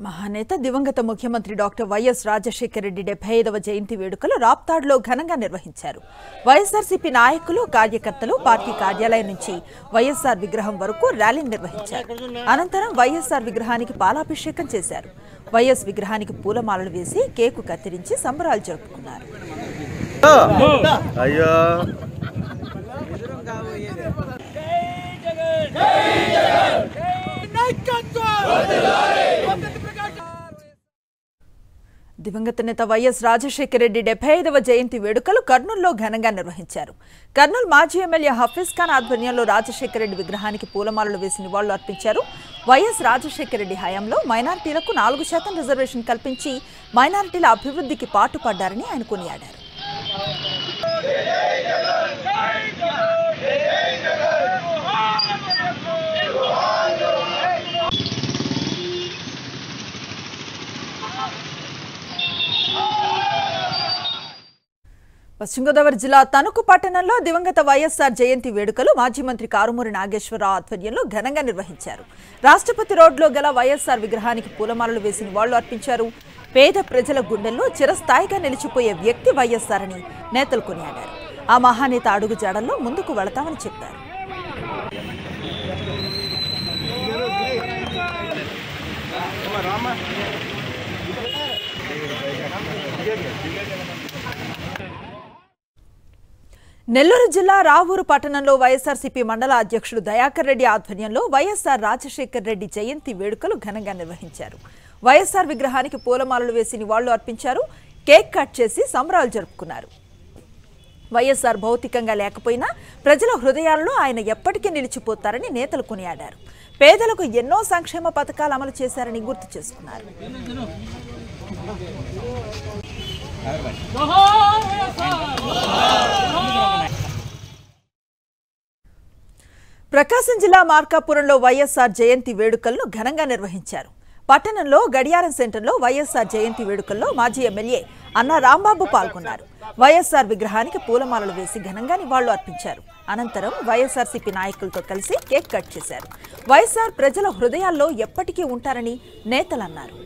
మహానేత దివంగత ముఖ్యమంత్రి డాక్టర్ వైఎస్ రాజశేఖర రెడ్డి 75వ జయంతి వేడుకలు రాప్తాడ్లో ఘనంగా నిర్వహించారు. వైఎస్ఆర్సీపీ నాయకులు, కార్యకర్తలు పార్టీ కార్యాలయం నుంచి వైఎస్ఆర్ విగ్రహం వరకు ర్యాలీ నిర్వహించారు. అనంతరం వైఎస్ఆర్ విగ్రహానికి పాలాభిషేకం చేశారు. వైఎస్ విగ్రహానికి పూలమాలలు వేసి కేకు కత్తిరించి సంబరాలు జరుపుకున్నారు. దివంగత నేత వైఎస్ రాజశేఖర రెడ్డి 75వ జయంతి వేడుకలు కర్నూలులో ఘనంగా నిర్వహించారు. కర్నూలు మాజీ ఎమ్మెల్యే హఫీజ్ ఖాన్ ఆధ్వర్యంలో రాజశేఖర రెడ్డి విగ్రహానికి పూలమాలలు వేసి నివాళులు అర్పించారు. వైఎస్ రాజశేఖర రెడ్డి హయాంలో మైనారిటీలకు 4% రిజర్వేషన్ కల్పించి మైనారిటీల అభివృద్ధికి పాటుపడ్డారని ఆయన కొనియాడారు. పశ్చిమ గోదావరి జిల్లా తణుకు పట్టణంలో దివంగత వైఎస్ఆర్ జయంతి వేడుకలు మాజీ మంత్రి కారుమూరి నాగేశ్వరరావు ఆధ్వర్యంలో ఘనంగా నిర్వహించారు. రాష్ట్రపతి రోడ్లో గల వైఎస్ఆర్ విగ్రహానికి పూలమాలలు వేసి నివాళులు అర్పించారు. పేద ప్రజల గుండెల్లో చిరస్థాయిగా నిలిచిపోయే వ్యక్తి వైఎస్ఆర్ అని నేతలు కొనియాడారు. ఆ మహానేత అడుగు జాడల్లో ముందుకు వెళతామని చెప్పారు. నెల్లూరు జిల్లా రావూరు పట్టణంలో వైఎస్ఆర్సీపీ మండల అధ్యక్షుడు దయాకర్ రెడ్డి ఆధ్వర్యంలో వైఎస్ఆర్ రాజశేఖర రెడ్డి జయంతి వేడుకలు ఘనంగా నిర్వహించారు. వైఎస్ఆర్ విగ్రహానికి పూలమాలలు వేసి నివాళులు అర్పించారు. కేక్ కట్ చేసి సంబరాలు జరుపుకున్నారు. వైఎస్ఆర్ భౌతికంగా లేకపోయినా ప్రజల హృదయాల్లో ఆయన ఎప్పటికీ నిలిచిపోతారని నేతలు కొనియాడారు. పేదలకు ఎన్నో సంక్షేమ పథకాలు అమలు చేశారని గుర్తు చేసుకున్నారు. ప్రకాశం జిల్లా మార్కాపురంలో వైఎస్ఆర్ జయంతి వేడుకలను ఘనంగా నిర్వహించారు. పట్టణంలో గడియారం సెంటర్లో వైఎస్ఆర్ జయంతి వేడుకల్లో మాజీ ఎమ్మెల్యే అన్న రాంబాబు పాల్గొన్నారు. వైఎస్ఆర్ విగ్రహానికి పూలమాలలు వేసి ఘనంగా నివాళులు అర్పించారు. అనంతరం వైఎస్ఆర్సీపీ నాయకులతో కలిసి కేక్ కట్ చేశారు. వైఎస్ఆర్ ప్రజల హృదయాల్లో ఎప్పటికీ ఉంటారని నేతలు అన్నారు.